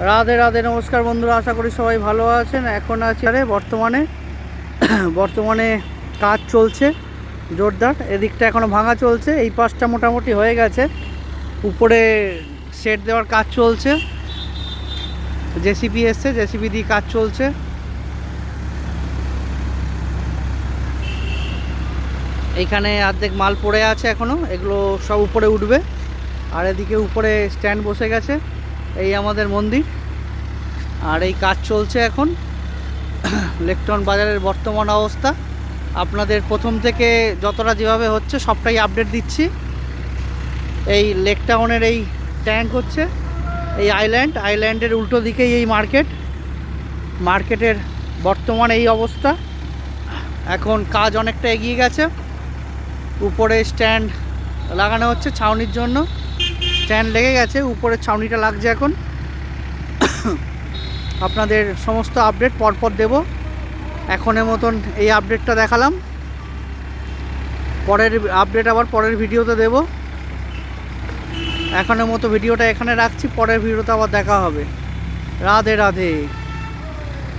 রাধে রাধে, নমস্কার বন্ধুরা, আশা করি সবাই ভালো আছেন। এখন আছে বর্তমানে কাজ চলছে জোরদার। এদিকটা এখনও ভাঙা চলছে, এই পাশটা মোটামুটি হয়ে গেছে। উপরে শেড দেওয়ার কাজ চলছে, জেসিবি এসছে, জেসিবি দিয়ে কাজ চলছে। এইখানে অর্ধেক মাল পড়ে আছে এখনও, এগুলো সব উপরে উঠবে। আর এদিকে উপরে স্ট্যান্ড বসে গেছে, এই আমাদের মন্দির। আর এই কাজ চলছে এখন লেকটাউন বাজারের বর্তমান অবস্থা আপনাদের প্রথম থেকে যতটা যেভাবে হচ্ছে সবটাই আপডেট দিচ্ছি। এই লেকটাউনের এই ট্যাঙ্ক হচ্ছে, এই আইল্যান্ডের উল্টো দিকেই এই মার্কেটের বর্তমান এই অবস্থা। এখন কাজ অনেকটা এগিয়ে গেছে, উপরে স্ট্যান্ড লাগানো হচ্ছে ছাউনির জন্য। স্ট্যান্ড লেগে গেছে, উপরে ছাউনিটা লাগছে। এখন আপনাদের সমস্ত আপডেট পরপর দেব। এখনের মতন এই আপডেটটা দেখালাম, পরের আপডেট আবার পরের ভিডিওতে দেব। এখনের মতো ভিডিওটা এখানে রাখছি, পরের ভিডিওতে আবার দেখা হবে। রাধে রাধে।